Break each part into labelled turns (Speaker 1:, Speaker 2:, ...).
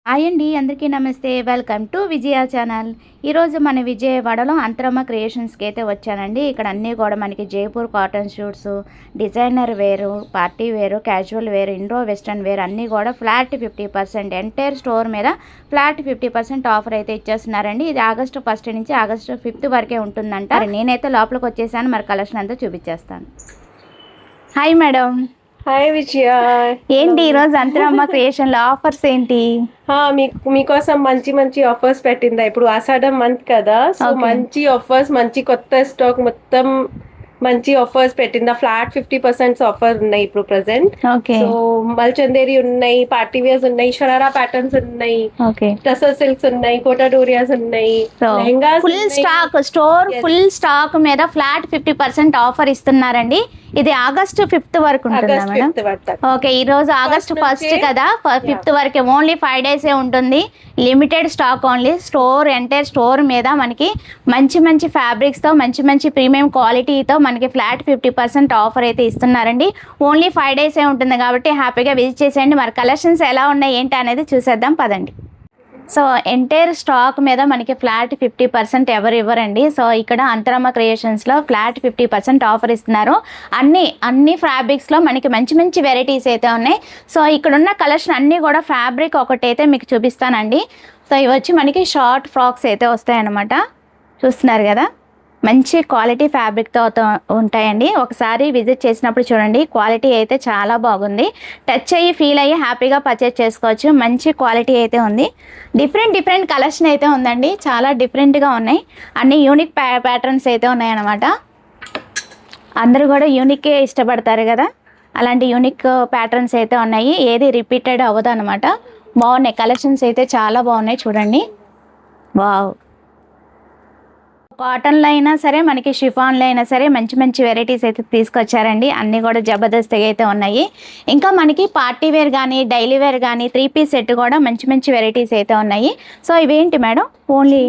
Speaker 1: Hi అండి, అందరికీ నమస్తే. Welcome to Vijaya channel. ఈరోజు మన విజయవాడలో అంతరమ్మ క్రియేషన్స్కి అయితే వచ్చానండి. ఇక్కడ అన్నీ కూడా మనకి Jaipur cotton suits, designer wear, party wear, casual wear, indo western wear అన్నీ కూడా ఫ్లాట్ 50% ఎంటైర్ స్టోర్ మీద ఫ్లాట్ 50% ఆఫర్ అయితే ఇచ్చేస్తున్నారండి. ఇది ఆగస్టు 1 నుంచి ఆగస్టు 5 వరకే ఉంటుందంట. నేనైతే లోపలికి వచ్చేసాను, మరి కలెక్షన్ అంతా చూపించేస్తాను. Hi madam.
Speaker 2: హాయ్ విజయ.
Speaker 1: ఏంటి ఈరోజు అంతరమ్మ క్రియేషన్లో ఆఫర్స్ ఏంటి?
Speaker 2: మీకోసం మంచి మంచి ఆఫర్స్ పెట్టిందా. ఇప్పుడు ఆషాఢం మంత్ కదా, సో మంచి ఆఫర్స్, మంచి కొత్త స్టాక్ మొత్తం మంచి ఆఫర్స్ పెట్టిందా. ఫ్లాట్ 50% ఆఫర్ ఉన్నాయి ఇప్పుడు ప్రెసెంట్. సో మల్చందేరి ఉన్నాయి, పార్టీ వేర్స్ ఉన్నాయి, షరారా ప్యాటర్న్స్ ఉన్నాయి, టసర్ సిల్క్స్ ఉన్నాయి, కోటా డోరియాస్ ఉన్నాయి, lehengas,
Speaker 1: full stock store full stock మీద ఫ్లాట్ 50% ఆఫర్ ఇస్తున్నారండి. ఇది ఆగస్టు 5 వరకు ఉంటుందా మేడం? ఓకే, ఈ రోజు ఆగస్టు 1 కదా, 5 వరకే, ఓన్లీ 5 డేసే ఉంటుంది. Limited stock only. Store entire store మీద మనకి మంచి మంచి ఫ్యాబ్రిక్స్తో, మంచి మంచి ప్రీమియం క్వాలిటీతో మనకి ఫ్లాట్ 50% ఆఫర్ అయితే ఇస్తున్నారండి. ఓన్లీ 5 డేసే ఉంటుంది కాబట్టి హ్యాపీగా విజిట్ చేసేయండి. మరి కలెక్షన్స్ ఎలా ఉన్నాయి ఏంటి అనేది చూసేద్దాం పదండి. సో ఎంటైర్ స్టాక్ మీద మనకి ఫ్లాట్ 50% ఎవరు ఇవ్వరండి. సో ఇక్కడ అంతరమ్మ క్రియేషన్స్లో ఫ్లాట్ 50% ఆఫర్ ఇస్తున్నారు. అన్ని ఫ్యాబ్రిక్స్లో మనకి మంచి మంచి వెరైటీస్ అయితే ఉన్నాయి. సో ఇక్కడ ఉన్న కలెక్షన్ అన్నీ కూడా ఫ్యాబ్రిక్ ఒకటైతే మీకు చూపిస్తానండి. సో ఇవి వచ్చి మనకి షార్ట్ ఫ్రాక్స్ అయితే వస్తాయన్నమాట. చూస్తున్నారు కదా, మంచి క్వాలిటీ ఫ్యాబ్రిక్తో ఉంటాయండి. ఒకసారి విజిట్ చేసినప్పుడు చూడండి, క్వాలిటీ అయితే చాలా బాగుంది. టచ్ అయ్యి ఫీల్ అయ్యి హ్యాపీగా పర్చేజ్ చేసుకోవచ్చు. మంచి క్వాలిటీ అయితే ఉంది. డిఫరెంట్ కలెక్షన్ అయితే ఉందండి, చాలా డిఫరెంట్గా ఉన్నాయి. అన్ని యూనిక్ ప్యాటర్న్స్ అయితే ఉన్నాయన్నమాట. అందరూ కూడా యూనిక్కే ఇష్టపడతారు కదా, అలాంటి యూనిక్ ప్యాటర్న్స్ అయితే ఉన్నాయి. ఏది రిపీటెడ్ అవ్వదు అనమాట. బాగున్నాయి కలెక్షన్స్ అయితే, చాలా బాగున్నాయి చూడండి. వావ్, కాటన్లో అయినా సరే, మనకి షిఫాన్లో అయినా సరే మంచి మంచి వెరైటీస్ అయితే తీసుకొచ్చారండి. అన్నీ కూడా జబర్దస్త్గా అయితే ఉన్నాయి. ఇంకా మనకి పార్టీ వేర్ కానీ, డైలీ వేర్ కానీ, 3 పీస్ సెట్ కూడా మంచి మంచి వెరైటీస్ అయితే ఉన్నాయి. సో ఇవేంటి madam? Only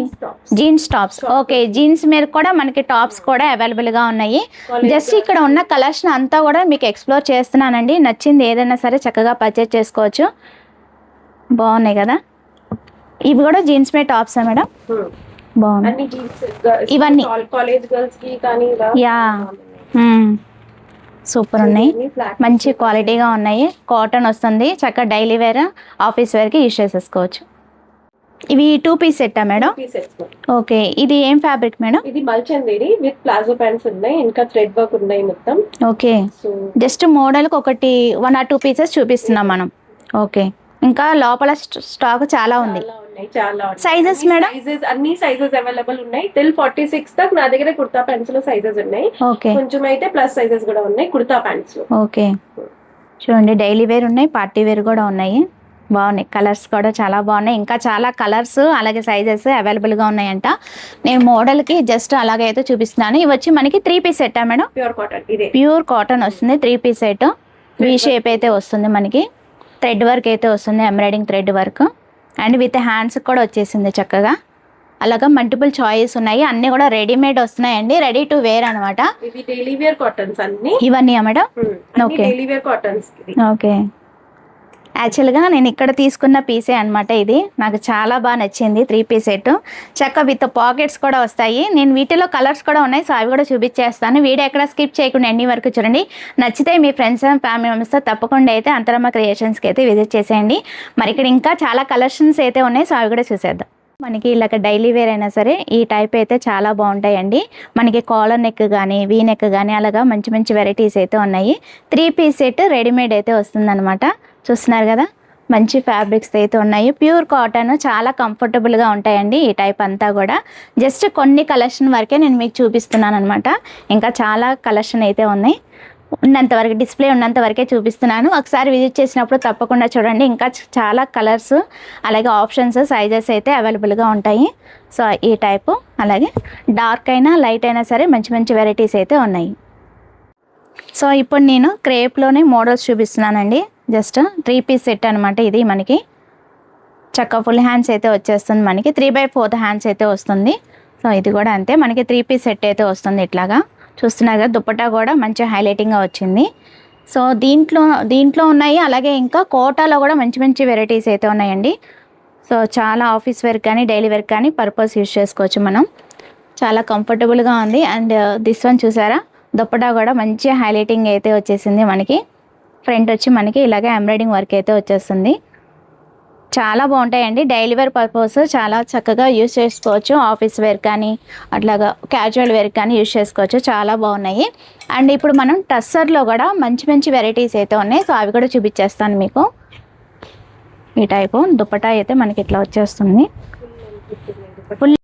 Speaker 1: jeans tops. Okay, jeans మీద కూడా మనకి టాప్స్ కూడా అవైలబుల్గా ఉన్నాయి. జస్ట్ ఇక్కడ ఉన్న కలెక్షన్ అంతా కూడా మీకు ఎక్స్ప్లోర్ చేస్తున్నానండి. నచ్చింది ఏదైనా సరే చక్కగా పర్చేజ్ చేసుకోవచ్చు. బాగున్నాయి కదా, ఇవి కూడా జీన్స్ మీద టాప్సా మేడం? బాగుంది ఇవన్నీ. యా, సూపర్ ఉన్నాయి, మంచి క్వాలిటీగా ఉన్నాయి. కాటన్ వస్తుంది, చక్కగా డైలీ వేర్, ఆఫీస్ వేర్కి యూజ్ చేసేసుకోవచ్చు. ఇవి 2 పీస్ సెట్టా మేడం? ఓకే, ఇది ఏం ఫ్యాబ్రిక్ మేడం?
Speaker 2: ఇది మల్చందేరి విత్ ప్లాజో ప్యాంట్స్ ఉన్నాయి, ఇంకా థ్రెడ్ వర్క్ ఉన్నాయి మొత్తం.
Speaker 1: ఓకే, జస్ట్ మోడల్కి ఒకటి 1 or 2 పీసెస్ చూపిస్తున్నాం మనం. ఓకే, ఇంకా లోపల స్టాక్ చాలా ఉంది. Sizes madam?
Speaker 2: అన్ని సైజెస్ అవైలబుల్ ఉన్నాయి. టిల్ 46 దాకా నా దగ్గర కుర్తా ప్యాంట్స్ లో సైజెస్ ఉన్నాయి.
Speaker 1: ఓకే,
Speaker 2: కొంచెం అయితే ప్లస్ సైజెస్ కూడా ఉన్నాయి కుర్తా ప్యాంట్స్ లో.
Speaker 1: ఓకే, చూడండి డైలీ వేర్ ఉన్నాయి, పార్టీ వేర్ కూడా ఉన్నాయి. బాగున్నాయి, కలర్స్ కూడా చాలా బాగున్నాయి. ఇంకా చాలా కలర్స్ అలాగే సైజెస్ అవైలబుల్గా ఉన్నాయంట. నేను మోడల్కి జస్ట్ అలాగే అయితే చూపిస్తున్నాను. ఇవి వచ్చి మనకి 3 పీస్ సెట్టా మేడం?
Speaker 2: Pure cotton. ఇదే
Speaker 1: ప్యూర్ కాటన్ వస్తుంది, 3 పీస్ సెట్. వీ షేప్ అయితే వస్తుంది మనకి, థ్రెడ్ వర్క్ అయితే వస్తుంది, embroidering thread work, and with hands కూడా వచ్చేసింది చక్కగా. అలాగా మల్టిపుల్ చాయిస్ ఉన్నాయి. అన్ని కూడా రెడీమేడ్ వస్తున్నాయండి, రెడీ టు వేర్ అనమాట.
Speaker 2: ఇవి డైలీ వేర్ కాటన్స్ అన్ని.
Speaker 1: ఇవన్నీ madam?
Speaker 2: Okay, daily wear cottons.
Speaker 1: Okay, యాక్చువల్గా నేను ఇక్కడ తీసుకున్న పీసే అనమాట. ఇది నాకు చాలా బాగా నచ్చింది. 3 పీస్ సెట్ చక్క విత్ పాకెట్స్ కూడా వస్తాయి. నేను వీటిలో కలర్స్ కూడా ఉన్నాయి, సో అవి కూడా చూపించేస్తాను. వీడియో ఎక్కడ స్కిప్ చేయకుండా ఎన్ని వరకు చూడండి. నచ్చితే మీ ఫ్రెండ్స్ అండ్ ఫ్యామిలీ మెంబర్స్తో తప్పకుండా అయితే అంతరమ్మ క్రియేషన్స్కి అయితే విజిట్ చేసేయండి. మరి ఇక్కడ ఇంకా చాలా కలెక్షన్స్ అయితే ఉన్నాయి, సో అవి కూడా చూసేద్దాం. మనకి ఇలాగ డైలీ వేర్ అయినా సరే ఈ టైప్ అయితే చాలా బాగుంటాయండి. మనకి కాలర్ నెక్ కానీ, వీ నెక్ కానీ అలాగా మంచి మంచి వెరైటీస్ అయితే ఉన్నాయి. 3 పీస్ సెట్ రెడీమేడ్ అయితే వస్తుందన్నమాట. చూస్తున్నారు కదా, మంచి ఫ్యాబ్రిక్స్ అయితే ఉన్నాయి. ప్యూర్ కాటన్, చాలా కంఫర్టబుల్గా ఉంటాయండి ఈ టైప్ అంతా కూడా. జస్ట్ కొన్ని కలెక్షన్ వరకే నేను మీకు చూపిస్తున్నాను అనమాట. ఇంకా చాలా కలెక్షన్ అయితే ఉన్నాయి. ఉన్నంతవరకు డిస్ప్లే ఉన్నంత వరకే చూపిస్తున్నాను. ఒకసారి విజిట్ చేసినప్పుడు తప్పకుండా చూడండి. ఇంకా చాలా కలర్స్ అలాగే ఆప్షన్స్, సైజెస్ అయితే అవైలబుల్గా ఉంటాయి. సో ఈ టైపు, అలాగే డార్క్ అయినా లైట్ అయినా సరే మంచి మంచి వెరైటీస్ అయితే ఉన్నాయి. సో ఇప్పుడు నేను క్రేప్లోనే మోడల్స్ చూపిస్తున్నానండి. జస్ట్ 3 పీస్ సెట్ అనమాట. ఇది మనకి చక్క ఫుల్ హ్యాండ్స్ అయితే వచ్చేస్తుంది. మనకి 3/4 హ్యాండ్స్ అయితే వస్తుంది. సో ఇది కూడా అంతే, మనకి 3 పీస్ సెట్ అయితే వస్తుంది. ఇట్లాగా చూస్తున్నారు కదా, దుపట్టా కూడా మంచి హైలైటింగ్గా వచ్చింది. సో దీంట్లో ఉన్నాయి. అలాగే ఇంకా కోటాలో కూడా మంచి మంచి వెరైటీస్ అయితే ఉన్నాయండి. సో చాలా ఆఫీస్ వేర్ కానీ డైలీ వేర్ కానీ పర్పస్ యూజ్ చేసుకోవచ్చు మనం. చాలా కంఫర్టబుల్గా ఉంది. అండ్ దిస్ వన్ చూసారా, దుప్పటా కూడా మంచి హైలైటింగ్ అయితే వచ్చేసింది మనకి. ఫ్రంట్ వచ్చి మనకి ఇలాగే ఎంబ్రాయిడింగ్ వర్క్ అయితే వచ్చేస్తుంది. చాలా బాగుంటాయండి. డైలీ వేర్ పర్పస్ చాలా చక్కగా యూజ్ చేసుకోవచ్చు. ఆఫీస్ వేర్ కానీ అట్లాగా క్యాజువల్ వేర్ కానీ యూజ్ చేసుకోవచ్చు. చాలా బాగున్నాయి. అండ్ ఇప్పుడు మనం టస్సర్లో కూడా మంచి మంచి వెరైటీస్ అయితే ఉన్నాయి. సో అవి కూడా చూపించేస్తాను మీకు. ఈ టైపు దుప్పటా అయితే మనకి ఇట్లా వచ్చేస్తుంది. ఫుల్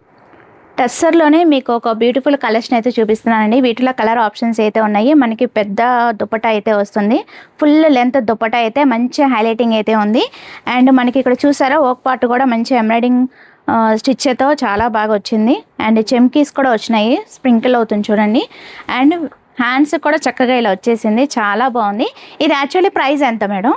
Speaker 1: టస్సర్లోనే మీకు ఒక బ్యూటిఫుల్ కలెక్షన్ అయితే చూపిస్తున్నానండి. వీటిలో కలర్ ఆప్షన్స్ అయితే ఉన్నాయి. మనకి పెద్ద దుప్పటా అయితే వస్తుంది. ఫుల్ లెంత్ దుప్పటా అయితే మంచి హైలైటింగ్ అయితే ఉంది. అండ్ మనకి ఇక్కడ చూసారా ఓక్ పార్ట్ కూడా మంచి ఎంబ్రాయిడింగ్ స్టిచ్తో చాలా బాగా వచ్చింది. అండ్ చెమ్కీస్ కూడా వచ్చినాయి, స్ప్రింకిల్ అవుతుంది చూడండి. అండ్ హ్యాండ్స్ కూడా చక్కగా ఇలా వచ్చేసింది. చాలా బాగుంది. ఇది యాక్చువల్లీ ప్రైస్ ఎంత మేడం?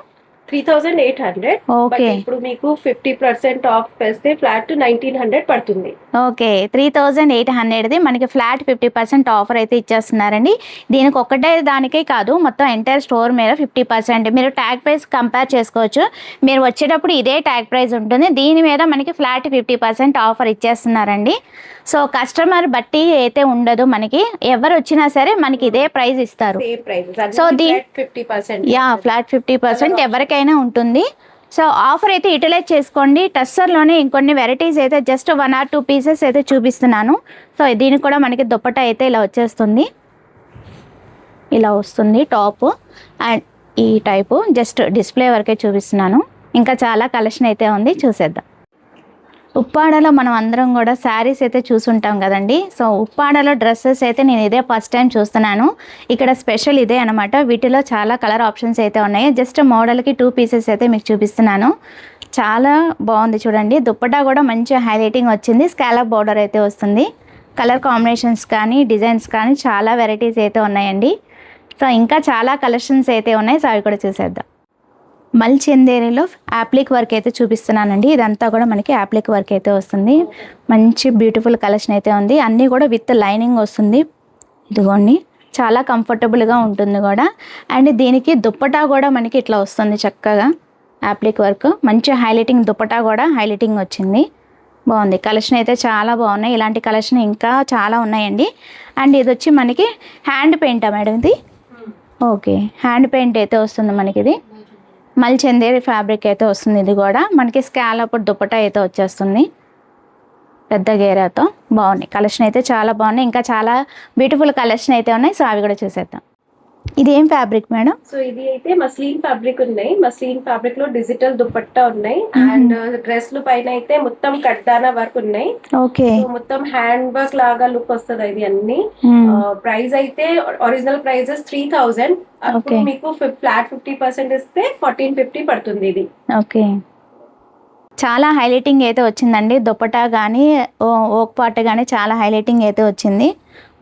Speaker 2: 3800.
Speaker 1: ఓకే.
Speaker 2: ఇప్పుడు మీకు 50% ఆఫ్ వేస్తే ఫ్లాట్ 1900 పడుతుంది.
Speaker 1: ఓకే, 3800ది మనకి ఫ్లాట్ 50% ఆఫర్ అయితే ఇచ్చేస్తున్నారండి. దీనికి ఒక్కటే దానికే కాదు, మొత్తం ఎంటైర్ స్టోర్ మీద 50%. మీరు ట్యాగ్ ప్రైస్ కంపేర్ చేసుకోవచ్చు. మీరు వచ్చేటప్పుడు ఇదే ట్యాగ్ ప్రైస్ ఉంటుంది. దీని మీద మనకి ఫ్లాట్ 50% ఆఫర్ ఇచ్చేస్తున్నారండి. సో కస్టమర్ బట్టి అయితే ఉండదు, మనకి ఎవరు వచ్చినా సరే మనకి ఇదే ప్రైస్ ఇస్తారు. సో ఫ్లాట్ 50% ఎవరికైనా ఉంటుంది. సో ఆఫర్ అయితే యూటిలైజ్ చేసుకోండి. టస్సర్లోనే ఇంకొన్ని వెరైటీస్ అయితే జస్ట్ 1 or 2 పీసెస్ అయితే చూపిస్తున్నాను. సో దీనికి కూడా మనకి దుప్పటా అయితే ఇలా వచ్చేస్తుంది. ఇలా వస్తుంది టాప్. అండ్ ఈ టైపు జస్ట్ డిస్ప్లే వరకే చూపిస్తున్నాను. ఇంకా చాలా కలెక్షన్ అయితే ఉంది, చూసేద్దాం. ఉప్పాడలో మనం అందరం కూడా శారీస్ అయితే చూసుంటాం కదండి. సో ఉప్పాడలో డ్రెస్సెస్ అయితే నేను ఇదే ఫస్ట్ టైం చూస్తున్నాను. ఇక్కడ స్పెషల్ ఇదే అనమాట. వీటిలో చాలా కలర్ ఆప్షన్స్ అయితే ఉన్నాయి. జస్ట్ మోడల్కి 2 పీసెస్ అయితే మీకు చూపిస్తున్నాను. చాలా బాగుంది చూడండి. దుప్పటా కూడా మంచి హైలైటింగ్ వచ్చింది. స్కాలప్ బార్డర్ అయితే వస్తుంది. కలర్ కాంబినేషన్స్ కానీ డిజైన్స్ కానీ చాలా వెరైటీస్ అయితే ఉన్నాయండి. సో ఇంకా చాలా కలెక్షన్స్ అయితే ఉన్నాయి. సో అవి కూడా చూసేద్దాం. మల్చందేరిలో యాప్లిక్ వర్క్ అయితే చూపిస్తున్నానండి. ఇదంతా కూడా మనకి యాప్లిక్ వర్క్ అయితే వస్తుంది. మంచి బ్యూటిఫుల్ కలెక్షన్ అయితే ఉంది. అన్నీ కూడా విత్ లైనింగ్ వస్తుంది. ఇదిగోండి, చాలా కంఫర్టబుల్గా ఉంటుంది కూడా. అండ్ దీనికి దుప్పటా కూడా మనకి ఇట్లా వస్తుంది చక్కగా. యాప్లిక్ వర్క్ మంచి హైలైటింగ్, దుప్పటా కూడా హైలైటింగ్ వచ్చింది. బాగుంది. కలెక్షన్ అయితే చాలా బాగున్నాయి. ఇలాంటి కలెక్షన్ ఇంకా చాలా ఉన్నాయండి. అండ్ ఇది వచ్చి మనకి హ్యాండ్ పెయింటా మేడం? ఇది ఓకే, హ్యాండ్ పెయింట్ అయితే వస్తుంది మనకి. ఇది మల్చందేరి ఫ్యాబ్రిక్ అయితే వస్తుంది. ఇది కూడా మనకి స్కాలప్ దుప్పటా అయితే వచ్చేస్తుంది పెద్ద గేరాతో. బాగున్నాయి. కలెక్షన్ అయితే చాలా బాగున్నాయి. ఇంకా చాలా బ్యూటిఫుల్ కలెక్షన్ అయితే ఉన్నాయి. సో అవి కూడా చూసేద్దాం. ఇది ఏం ఫ్యాబ్రిక్ మేడం?
Speaker 2: సో ఇది అయితే మస్లిన్ ఫ్యాబ్రిక్ ఉన్నాయి. మస్లిన్ ఫ్యాబ్రిక్ లో డిజిటల్ దుపట్టా ఉన్నాయి. అండ్ డ్రెస్లు పైన అయితే మొత్తం కడ్డానా వర్క్ ఉన్నాయి.
Speaker 1: ఓకే,
Speaker 2: మొత్తం హ్యాండ్ వర్క్ లాగా లుక్ వస్తుంది. ఇది అన్ని ప్రైస్ అయితే ఒరిజినల్ ప్రైజెస్ 3000. అప్పుడు మీకు ఫ్లాట్ 50% ఇస్తే 1450 పడుతుంది ఇది.
Speaker 1: ఓకే, చాలా హైలైటింగ్ అయితే వచ్చిందండి. దుపట్టా కానీ ఓక్ పార్ట్ కానీ చాలా హైలైటింగ్ అయితే వచ్చింది.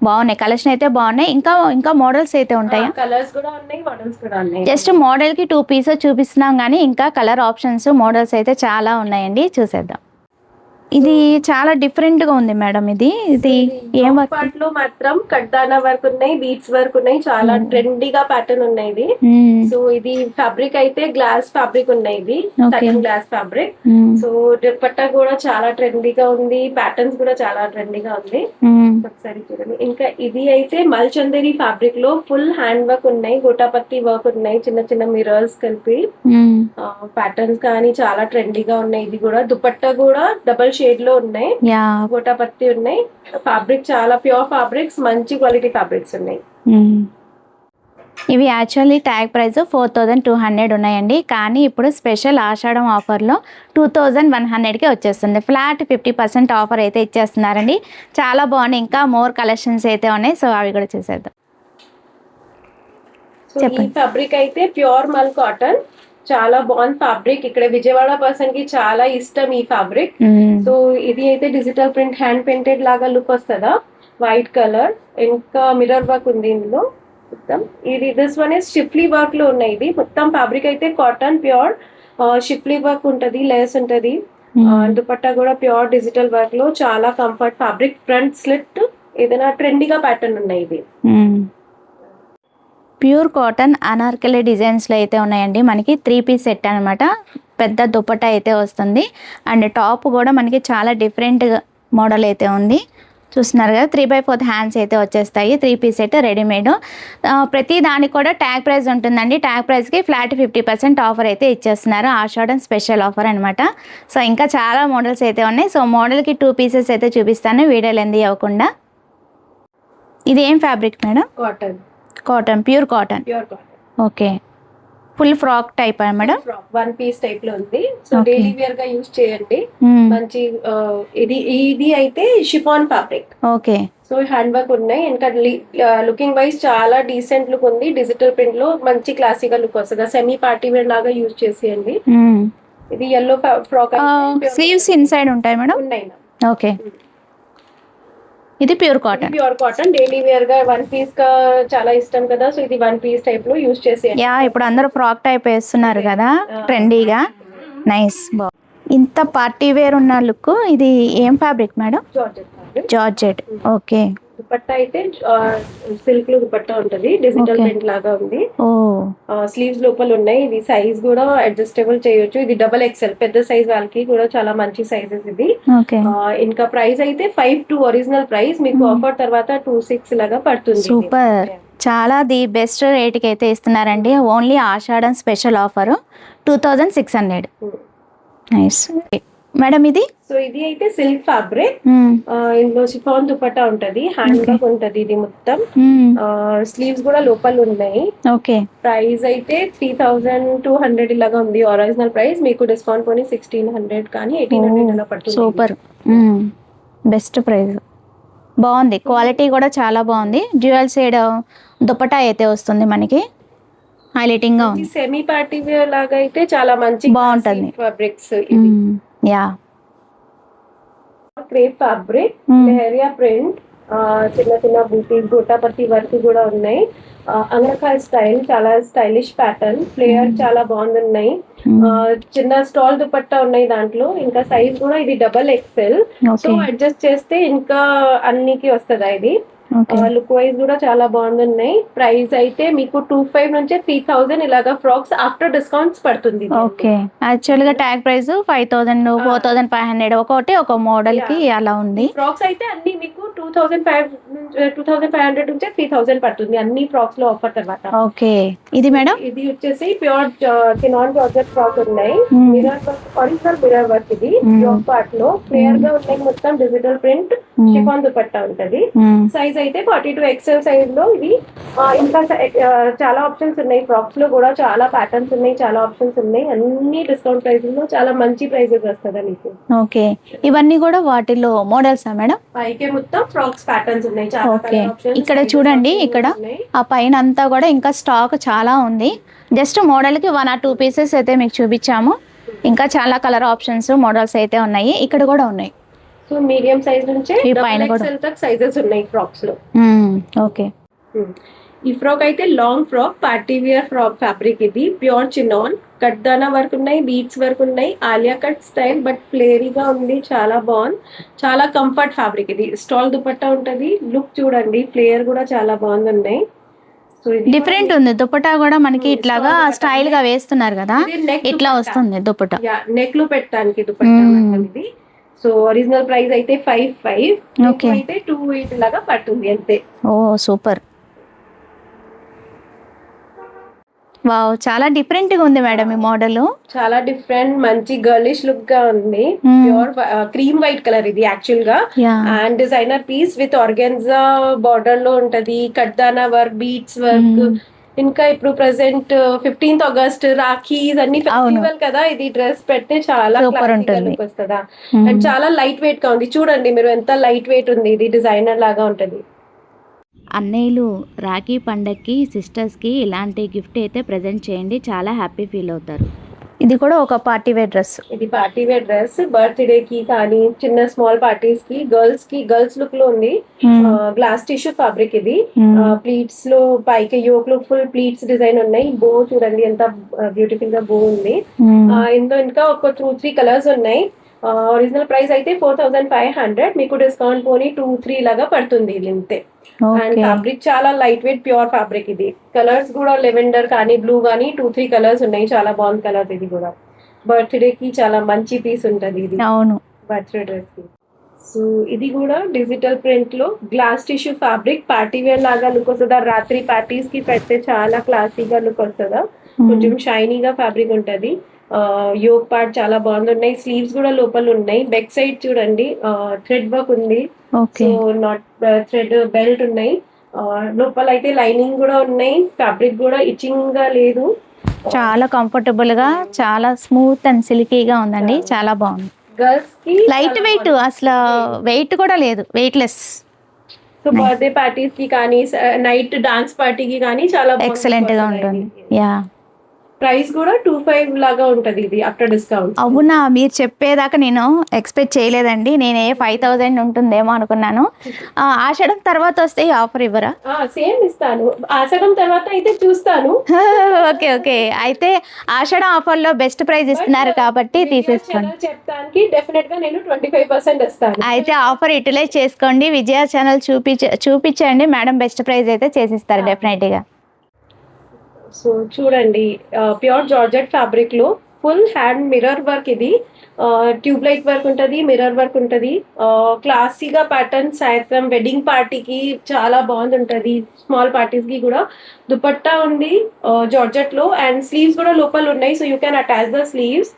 Speaker 1: బాగున్నాయి. కలెక్షన్ అయితే బాగున్నాయి. ఇంకా మోడల్స్ అయితే ఉంటాయా?
Speaker 2: కలర్స్ కూడా ఉన్నాయి, మోడల్స్ కూడా ఉన్నాయి.
Speaker 1: జస్ట్ మోడల్కి 2 పీసెస్ చూపిస్తున్నాం కానీ ఇంకా కలర్ ఆప్షన్స్ మోడల్స్ అయితే చాలా ఉన్నాయండి. చూసేద్దాం. ఇది చాలా డిఫరెంట్ గా ఉంది మేడం. ఇది ఏం వర్క్?
Speaker 2: లో మాత్రం కడ్డానా వర్క్ ఉన్నాయి, బీట్స్ వర్క్ ఉన్నాయి. చాలా ట్రెండీగా ప్యాటర్న్ ఉన్నాయి ఇది. సో ఇది ఫ్యాబ్రిక్ అయితే గ్లాస్ ఫ్యాబ్రిక్ ఉన్నాయి. ఇది సగం గ్లాస్ ఫ్యాబ్రిక్. సో దుపట్టా కూడా చాలా ట్రెండీగా ఉంది. ప్యాటర్న్స్ కూడా చాలా ట్రెండీగా ఉంది. ఒకసారి చూడండి. ఇంకా ఇది అయితే మల్చందేరి ఫ్యాబ్రిక్ లో ఫుల్ హ్యాండ్ వర్క్ ఉన్నాయి, గోటాపత్తి వర్క్ ఉన్నాయి, చిన్న చిన్న మిరర్స్ కలిపి ప్యాటర్న్స్ కానీ చాలా ట్రెండీగా ఉన్నాయి. ఇది కూడా దుపట్టా కూడా డబల్ షేడ్ లో ఉన్నాయి, గోటాపత్తి ఉన్నాయి. ఫ్యాబ్రిక్ చాలా ప్యూర్ ఫ్యాబ్రిక్స్, మంచి క్వాలిటీ ఫ్యాబ్రిక్స్ ఉన్నాయి.
Speaker 1: ఇవి యాక్చువల్లీ ట్యాగ్ ప్రైస్ 4200 ఉన్నాయండి. కానీ ఇప్పుడు స్పెషల్ ఆషాఢం ఆఫర్లో 2100కి వచ్చేస్తుంది. ఫ్లాట్ 50% ఆఫర్ అయితే ఇచ్చేస్తున్నారండి. చాలా బాగున్నాయి. ఇంకా మోర్ కలెక్షన్స్ అయితే ఉన్నాయి. సో అవి కూడా చూసేద్దాం.
Speaker 2: ఈ ఫ్యాబ్రిక్ అయితే ప్యూర్ మల్ కాటన్, చాలా బాగుంది ఫ్యాబ్రిక్. ఇక్కడ విజయవాడ పర్సన్ కి చాలా ఇష్టం ఈ ఫ్యాబ్రిక్. సో ఇది అయితే డిజిటల్ ప్రింట్ హ్యాండ్ పెయింటెడ్ లాగా లుక్ వస్తుందా, వైట్ కలర్. ఇంకా మిర్రర్ వర్క్ ఉంది ఇందులో మొత్తం. ఇది this one is schiffli work లో ఉన్నాయి. ఇది మొత్తం ఫ్యాబ్రిక్ అయితే కాటన్ ప్యూర్ షిఫ్లీ వర్క్ ఉంటది, లేస్ ఉంటది. దుపట్టా కూడా ప్యూర్ డిజిటల్ వర్క్ లో చాలా కంఫర్ట్ ఫ్యాబ్రిక్. ఫ్రంట్ స్లిట్ ఏదైనా ట్రెండీగా ప్యాటర్న్ ఉన్నాయి. ఇది
Speaker 1: ప్యూర్ కాటన్ అనార్కలి డిజైన్స్లో అయితే ఉన్నాయండి. మనకి 3 పీస్ సెట్ అనమాట. పెద్ద దుపట్టా అయితే వస్తుంది. అండ్ టాప్ కూడా మనకి చాలా డిఫరెంట్ మోడల్ అయితే ఉంది. చూస్తున్నారు కదా, 3/4 హ్యాండ్స్ అయితే వచ్చేస్తాయి. 3 పీస్ సెట్ రెడీమేడ్. ప్రతి దానికి కూడా ట్యాగ్ ప్రైస్ ఉంటుందండి. ట్యాగ్ ప్రైస్కి ఫ్లాట్ 50% ఆఫర్ అయితే ఇచ్చేస్తున్నారు. ఆషాఢం స్పెషల్ ఆఫర్ అనమాట. సో ఇంకా చాలా మోడల్స్ అయితే ఉన్నాయి. సో మోడల్కి 2 పీసెస్ అయితే చూపిస్తాను, వీడియో లెంత్ అవ్వకుండా. ఇది ఏం fabric madam?
Speaker 2: Cotton.
Speaker 1: Cotton, pure cotton. Okay, full frock type madam.
Speaker 2: One piece type లో ఉంది. సో డైలీ వేర్ గా యూస్ చేయండి. మంచి ఇది అయితే chiffon fabric.
Speaker 1: Okay.
Speaker 2: So hand work ఉన్నాయి. ఇంకా లుకింగ్ వైజ్ చాలా డీసెంట్ లుక్ ఉంది. డిజిటల్ ప్రింట్ లో మంచి క్లాసికల్ లుక్ వస్తుంది. సెమీ పార్టీ వేర్ లాగా యూజ్ చేసేయండి. ఇది ఎల్లో ఫ్రాక్.
Speaker 1: స్లీవ్స్ ఇన్సైడ్ ఉంటాయి మేడం?
Speaker 2: ఉన్నాయి.
Speaker 1: ఓకే. ఇది pure cotton.
Speaker 2: Pure cotton daily wear గా వన్ పీస్ గా చాలా ఇష్టం కదా. సో ఇది వన్ పీస్ టైప్ లో యూజ్ చేసి.
Speaker 1: యా, ఇప్పుడు అందరూ ఫ్రాక్ టైప్ వేస్తున్నారు కదా ట్రెండీగా. నైస్. ఇంత పార్టీ వేర్ ఉన్న లుక్. ఇది ఏం fabric madam? Georgette. Okay.
Speaker 2: Dupatta అయితే సిల్క్ లో దుపట్టా ఉంటది. డిజిటల్ ప్రింట్ లాగా ఉంది. స్లీవ్స్ లోపల ఉన్నాయి. ఇది సైజ్ కూడా అడ్జస్టబుల్ చేయొచ్చు. ఇది XXL పెద్ద సైజ్ వాళ్ళకి కూడా చాలా మంచి సైజెస్ ఇది. ఇంకా ప్రైస్ అయితే 5,200 ఒరిజినల్ ప్రైస్. మీకు ఆఫర్ తర్వాత 26 లాగా పడుతుంది.
Speaker 1: సూపర్. చాలా ది బెస్ట్ రేట్ కి అయితే ఇస్తున్నారండి. ఓన్లీ ఆషాఢం స్పెషల్ ఆఫర్ 2600. Nice madam. ఇది
Speaker 2: సో ఇది అయితే సిల్క్ ఫ్యాబ్రిక్. ఇందులో షిఫాన్ దుపట్టా ఉంటది. హ్యాండ్ వర్క్ ఉంటది. ఇది మొత్తం స్లీవ్స్ కూడా లోపల ఉన్నాయి.
Speaker 1: ఓకే.
Speaker 2: ప్రైస్ అయితే 3,200 ఇలాగా ఉంది ఒరిజినల్ ప్రైస్. మీకు డిస్కౌంట్ పోనీ 1,600 కానీ 1,800 ఇలా పడుతుంది.
Speaker 1: సూపర్. Best price. బాగుంది. క్వాలిటీ కూడా చాలా బాగుంది. డ్యూయల్ షేడ్ దుపట్టా అయితే వస్తుంది మనకి. హైలైటింగ్ గా ఉంది.
Speaker 2: సెమీ పార్టీ వేర్ లాగా అయితే చాలా మంచి
Speaker 1: బాగుంటుంది
Speaker 2: fabrics.
Speaker 1: Yeah,
Speaker 2: crepe fabric, leheriya print, చిన్న చిన్న బూటీస్, గోటాపత్తి వర్క్ కూడా ఉన్నాయి. అంగరఖాల్ స్టైల్, చాలా స్టైలిష్ ప్యాటర్న్. ఫ్లేయర్ చాలా బాగున్నాయి. చిన్న స్టాల్ దుపట్టా ఉన్నాయి దాంట్లో. ఇంకా సైజ్ కూడా ఇది XXL. సో అడ్జస్ట్ చేస్తే ఇంకా అన్నికి వస్తుందా ఇది. లుక్ వైజ్ కూడా చాలా బాగున్నాయి. ప్రైస్ అయితే మీకు 2500 నుంచి 3000 ఇలాగా ఫ్రాక్స్ ఆఫ్టర్ డిస్కౌంట్స్ పడుతుంది.
Speaker 1: ఓకే. యాక్చువల్ గా ట్యాగ్ ప్రైస్ 5,000, 4,500 ఒకటి ఒక మోడల్ కి అలా ఉంది.
Speaker 2: ఫ్రాక్స్ అయితే అన్ని మీకు 2,500 నుంచి 3,000 పడుతుంది అన్ని ఫ్రాక్స్ లో ఆఫర్ తర్వాత.
Speaker 1: ఓకే. ఇది మేడం?
Speaker 2: ఇది వచ్చేసి ప్యూర్ చినాన్ జార్జెట్ ఫ్రాక్ ఉన్నాయి. Mirror work, original mirror work. ఇది యోక్ పార్ట్ లో క్లియర్ గా ఉన్నాయి. మొత్తం డిజిటల్ ప్రింట్, షిఫాన్ దుపట్టా ఉంటది. సైజ్ అయితే 42 XL సైజ్ లో. ఇది ఇంకా చాలా ఆప్షన్స్ ఉన్నాయి. ఫ్రాక్స్ లో కూడా చాలా ప్యాటర్న్స్ ఉన్నాయి, చాలా ఆప్షన్స్ ఉన్నాయి. అన్ని డిస్కౌంట్ ప్రైస్ లో చాలా మంచి ప్రైజెస్ వస్తుందా మీకు.
Speaker 1: ఓకే. ఇవన్నీ కూడా వాటిలో మోడల్స్ మేడం?
Speaker 2: పైకే మొత్తం ఫ్రాక్స్ ప్యాటర్న్స్ ఉన్నాయి.
Speaker 1: ఓకే. ఇక్కడ చూడండి, ఇక్కడ ఆ పైన అంతా కూడా ఇంకా స్టాక్ చాలా ఉంది. జస్ట్ మోడల్ కి 1 or 2 పీసెస్ అయితే మీకు చూపించాము. ఇంకా చాలా కలర్ ఆప్షన్స్, మోడల్స్ అయితే ఉన్నాయి. ఇక్కడ కూడా ఉన్నాయి.
Speaker 2: సో మీడియం సైజ్ నుంచి XXL తక్ సైజెస్ ఉన్నాయి ఫ్రాక్స్ లో.
Speaker 1: ఓకే.
Speaker 2: ఈ ఫ్రాక్ అయితే long frock, party wear frock fabric. ఇది pure chinon, cut dana work ఉన్నాయి, బీట్స్ వర్క్ ఉన్నాయి. ఆలియా కట్ స్టైల్ బట్ ఫ్లేరీగా ఉంది. చాలా బాగుంది. చాలా కంఫర్ట్ ఫ్యాబ్రిక్. ఇది స్టాల్ దుపట్టా ఉంటది. లుక్ చూడండి, ఫ్లేయర్ కూడా చాలా బాగున్నాయి.
Speaker 1: డిఫరెంట్ ఉంది. దుపట్టా కూడా మనకి ఇట్లాగా స్టైల్ గా వేస్తున్నారు కదా, ఇట్లా వస్తుంది దుపట్టా.
Speaker 2: నెక్ లో పెట్టడానికి దుపట్టా ఇది. సో ఒరిజినల్ ప్రైస్ అయితే 5,500. అయితే 2,800 లాగా పడుతుంది అంతే.
Speaker 1: ఓ సూపర్. వావ్, చాలా డిఫరెంట్ గా ఉంది మేడం ఈ మోడల్.
Speaker 2: చాలా డిఫరెంట్, మంచి గర్లిష్ లుక్ గా ఉంది. ప్యూర్ క్రీమ్ వైట్ కలర్ ఇది యాక్చువల్ గా. And designer piece with organza border లో ఉంటది. కట్దానా వర్క్, బీట్స్ వర్క్. ఇంకా ఇప్పుడు ప్రెసెంట్ 15th August రాఖీస్ అన్ని ఫెస్టివల్ కదా. ఇది డ్రెస్ పెడితే చాలా లుక్ వస్తుందా. అండ్ చాలా లైట్ వెయిట్ గా ఉంది. చూడండి మీరు ఎంత లైట్ వెయిట్ ఉంది. ఇది డిజైనర్ లాగా ఉంటది.
Speaker 1: అన్నయ్యలు రాఖీ పండక్కి సిస్టర్స్కి ఇలాంటి గిఫ్ట్ అయితే ప్రజెంట్ చేయండి, చాలా హ్యాపీ ఫీల్ అవుతారు. ఇది కూడా ఒక పార్టీ వేర్ డ్రెస్.
Speaker 2: ఇది పార్టీ వేర్ డ్రెస్. బర్త్డే కి కానీ చిన్న స్మాల్ పార్టీస్ కి గర్ల్స్ లుక్ లో ఉంది. Glass tissue fabric. ఇది ప్లీట్స్ లో పైకి యోక్ లో ఫుల్ ప్లీట్స్ డిజైన్ ఉన్నాయి. బో చూడండి ఎంత బ్యూటిఫుల్ గా బో ఉంది. ఇందులో ఇంకా ఒక 2-3 కలర్స్ ఉన్నాయి. ఒరిజినల్ ప్రైస్ అయితే 4500, మీకు డిస్కౌంట్ పోనీ 2-3 లాగా పడుతుంది ఇది అంతే. And
Speaker 1: okay.
Speaker 2: ఫ్యాబ్రిక్ చాలా లైట్ వెయిట్ ప్యూర్ ఫ్యాబ్రిక్ ఇది. కలర్స్ కూడా లెవెండర్ కానీ బ్లూ కానీ 2-3 కలర్స్ ఉన్నాయి. చాలా బాగుంది కలర్. ఇది కూడా బర్త్డే కి చాలా మంచి పీస్ ఉంటది ఇది,
Speaker 1: అవును.
Speaker 2: బర్త్డే డ్రెస్ కి. సో ఇది కూడా డిజిటల్ ప్రింట్ లో glass tissue fabric, party wear లాగా లుక్ వస్తుందా, రాత్రి పార్టీస్ కి పెడితే చాలా క్లాసీగా లుక్ వస్తుందా. కొంచెం షైనీగా ఫ్యాబ్రిక్ ఉంటది. యోగ్ పార్ట్ చాలా బాగున్నాయి. స్లీవ్స్ కూడా లోపల ఉన్నాయి. బ్యాక్ సైడ్ చూడండి థ్రెడ్ వర్క్ ఉంది.
Speaker 1: Okay.
Speaker 2: So not thread belt ఉన్నాయి. లోపల అయితే లైనింగ్ కూడా ఉన్నాయి. ఫ్యాబ్రిక్ కూడా ఇచ్చింగ్ గా లేదు.
Speaker 1: చాలా కంఫర్టబుల్ గా, చాలా స్మూత్ అండ్ సిల్కీగా ఉందండి. చాలా బాగుంది.
Speaker 2: గర్ల్స్ కి
Speaker 1: లైట్ వెయిట్, అసలు వెయిట్ కూడా లేదు, వెయిట్లెస్.
Speaker 2: సో బర్త్డే పార్టీస్ కి కానీ నైట్ డాన్స్ పార్టీకి కానీ చాలా
Speaker 1: ఎక్సలెంట్ గా ఉంటుంది. యా.
Speaker 2: ప్రైస్ కూడా 25 లాగా ఉంటది ఇది ఆఫ్టర్ డిస్కౌంట్.
Speaker 1: అవునా, మీరు చెప్పేదాకా నేను ఎక్స్పెక్ట్ చేయలేదండి. నేను 5000 ఉంటుందేమో అనుకున్నాను. ఆషాఢం తర్వాత వస్తే ఈ ఆఫర్ ఇవ్వరా?
Speaker 2: సేమ్ ఇస్తాను. ఆషాఢం తర్వాత అయితే చూస్తాను.
Speaker 1: ఓకే ఓకే, అయితే ఆషాఢం ఆఫర్ లో బెస్ట్ ప్రైస్ ఇస్తున్నారు కాబట్టి తీసేసుకోండి.
Speaker 2: చెప్తానికి డెఫినెట్ గా నేను 25% ఇస్తాను.
Speaker 1: అయితే ఆఫర్ యూటిలైజ్ చేసుకోండి. విజయ ఛానల్ చూపించండి మేడం, బెస్ట్ ప్రైస్ అయితే చేసిస్తారు డెఫినెట్ గా.
Speaker 2: సో చూడండి ప్యూర్ జార్జెట్ ఫ్యాబ్రిక్ లో ఫుల్ హ్యాండ్ మిర్రర్ వర్క్. ఇది ట్యూబ్ లైట్ వర్క్ ఉంటుంది, మిర్రర్ వర్క్ ఉంటుంది. క్లాసీగా ప్యాటర్న్, సాయంత్రం వెడ్డింగ్ పార్టీకి చాలా బాగుంటుంది. స్మాల్ పార్టీస్ కి కూడా. దుపట్టా ఉంది జార్జెట్ లో, అండ్ స్లీవ్స్ కూడా లోపల ఉన్నాయి. So you can attach the sleeves.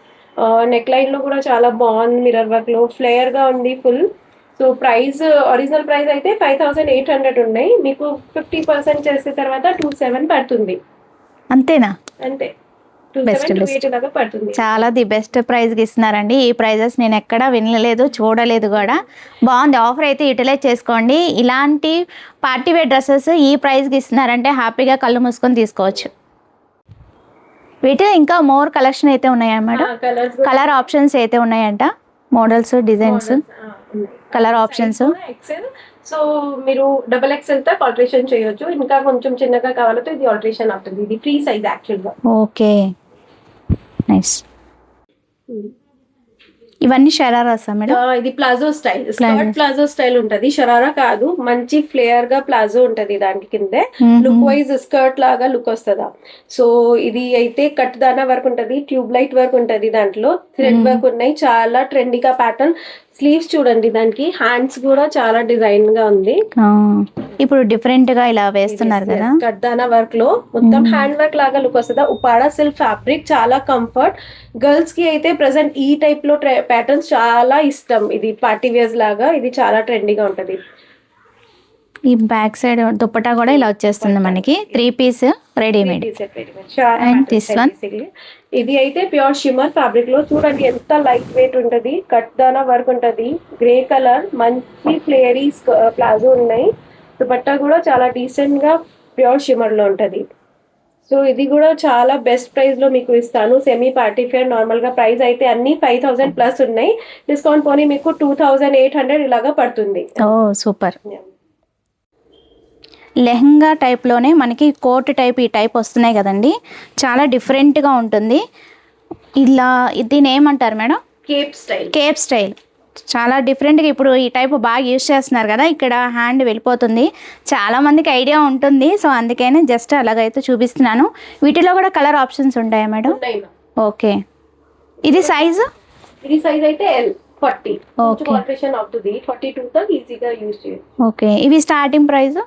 Speaker 2: Neck line లో కూడా చాలా బాగుంది. మిర్రర్ వర్క్ లో ఫ్లేయర్ గా ఉంది full. So price original price అయితే 5800 ఉన్నాయి. మీకు 50% చేసిన తర్వాత 27 పడుతుంది.
Speaker 1: అంతేనా?
Speaker 2: అంతే,
Speaker 1: బెస్ట్
Speaker 2: 27-28 లాగా పడుతుంది.
Speaker 1: చాలా ది బెస్ట్ ప్రైస్కి ఇస్తున్నారండి. ఈ ప్రైజెస్ నేను ఎక్కడా వినలేదు, చూడలేదు కూడా. బాగుంది. ఆఫర్ అయితే యూటిలైజ్ చేసుకోండి. ఇలాంటి పార్టీ వేర్ డ్రెస్సెస్ ఈ ప్రైస్కి ఇస్తున్నారంటే హ్యాపీగా కళ్ళు మూసుకొని తీసుకోవచ్చు. వీటిలో ఇంకా మోర్ కలెక్షన్ అయితే ఉన్నాయా మేడం? కలర్ ఆప్షన్స్ అయితే ఉన్నాయంట, models, designs, colour options.
Speaker 2: So మీరు XXL తో ఆల్టరేషన్ చేయొచ్చు. ఇంకా కొంచెం చిన్నగా కావాలంటే ఇది ఆల్టరేషన్ అవుతుంది. ఇది ఫ్రీ సైజ్ యాక్చువల్ గా.
Speaker 1: Okay, nice. ఇవన్నీ షరారాసా మేడం?
Speaker 2: ఇది palazzo style, skirt palazzo style ఉంటది. షరారా కాదు, మంచి ఫ్లేయర్ గా ప్లాజో ఉంటది. దానికి కిందే లుక్ వైజ్ స్కర్ట్ లాగా లుక్ వస్తుందా. సో ఇది అయితే కట్ దానా వర్క్ ఉంటది, ట్యూబ్ లైట్ వర్క్ ఉంటది, దాంట్లో థ్రెడ్ వర్క్ ఉన్నాయి. చాలా ట్రెండీగా ప్యాటర్న్. స్లీవ్స్ చూడండి, దానికి హ్యాండ్స్ కూడా చాలా డిజైన్ గా ఉంది.
Speaker 1: ఇప్పుడు డిఫరెంట్ గా ఇలా వేస్తున్నారు కదా.
Speaker 2: కడ్దానా వర్క్ లో మొత్తం హ్యాండ్ వర్క్ లాగా లుక్ వస్తుందా. ఉపాడా సిల్క్ ఫ్యాబ్రిక్, చాలా కంఫర్ట్. గర్ల్స్ కి అయితే ప్రెసెంట్ ఈ టైప్ లో ప్యాటర్న్స్ చాలా ఇష్టం. ఇది పార్టీ వేర్స్ లాగా, ఇది చాలా ట్రెండీగా ఉంటది.
Speaker 1: ఈ బ్యాక్ సైడ్ దుప్పటా కూడా ఇలా వచ్చేస్తుంది మనకి. 3 piece readymade.
Speaker 2: And this one, ఇది అయితే ప్యూర్ షిమ్మర్ ఫ్యాబ్రిక్ లో చూడండి ఎంత లైట్ వెయిట్ ఉంటది. కట్ దానా వర్క్ ఉంటది. గ్రే కలర్, మంచి ఫ్లేరీ ప్లాజో ఉన్నాయి. దుపట్టా కూడా చాలా డీసెంట్ గా ప్యూర్ షిమ్మర్ లో ఉంటది. సో ఇది కూడా చాలా బెస్ట్ ప్రైస్ లో మీకు ఇస్తాను. Semi party fair. నార్మల్ గా ప్రైస్ అయితే అన్ని 5000 ప్లస్ ఉన్నాయి. డిస్కౌంట్ పోనీ మీకు 2800 ఇలాగా పడుతుంది.
Speaker 1: ఓ సూపర్. లెహంగా టైప్లోనే మనకి కోట్ టైప్, ఈ టైప్ వస్తున్నాయి కదండి. చాలా డిఫరెంట్గా ఉంటుంది. ఇలా దీన్ని ఏమంటారు madam?
Speaker 2: Cape style.
Speaker 1: Cape style చాలా డిఫరెంట్గా ఇప్పుడు ఈ టైప్ బాగా యూజ్ చేస్తున్నారు కదా. ఇక్కడ హ్యాండ్ వెళ్ళిపోతుంది, చాలామందికి ఐడియా ఉంటుంది. సో అందుకనే జస్ట్ అలాగైతే చూపిస్తున్నాను. వీటిలో కూడా కలర్ ఆప్షన్స్ ఉంటాయా మేడం? ఓకే. ఇది సైజు?
Speaker 2: ఇది సైజ్ అయితే L 40.
Speaker 1: ఓకే.
Speaker 2: ఆల్టరేషన్ అవుతుంది. 42 తో ఈజీగా యూజ్ చేయొచ్చు.
Speaker 1: ఓకే. ఇవి స్టార్టింగ్ ప్రైస్?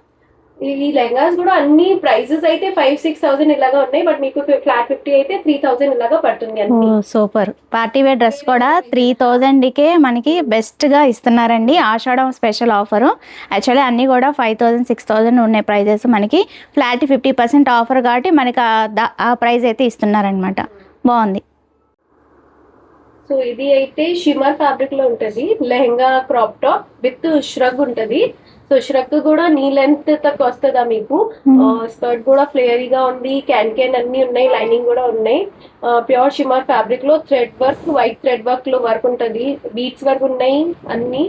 Speaker 2: ఈ లెహంగాస్ కూడా అన్ని ప్రైసెస్ అయితే 5-6,000 ఇలాగా ఉన్నాయి. బట్ మీకు ఫ్లాట్ 50 అయితే 3,000 ఇలాగా పడుతుంది.
Speaker 1: సూపర్. పార్టీ వేర్ డ్రెస్ కూడా 3000కే మనకి బెస్ట్గా ఇస్తున్నారండి. ఆషాఢం స్పెషల్ ఆఫరు. యాక్చువల్లీ అన్నీ కూడా 5000, 6000 ఉన్నాయి ప్రైజెస్. మనకి ఫ్లాట్ 50% ఆఫర్ కాబట్టి మనకి ఆ ప్రైస్ అయితే ఇస్తున్నారనమాట. బాగుంది.
Speaker 2: సో ఇది అయితే షిమ్మర్ ఫ్యాబ్రిక్ లో ఉంటది. Lehenga crop top with shrug ఉంటది. సో ష్రగ్ కూడా నీ లెంత్ తక్కువ వస్తుందా మీకు. స్కర్ట్ కూడా ఫ్లేయరీగా ఉంది. క్యాన్ అన్ని ఉన్నాయి. లైనింగ్ కూడా ఉన్నాయి. ప్యూర్ షిమ్మర్ ఫ్యాబ్రిక్ లో thread work, white thread work లో వర్క్ ఉంటది. బీట్స్ వర్క్ ఉన్నాయి. అన్ని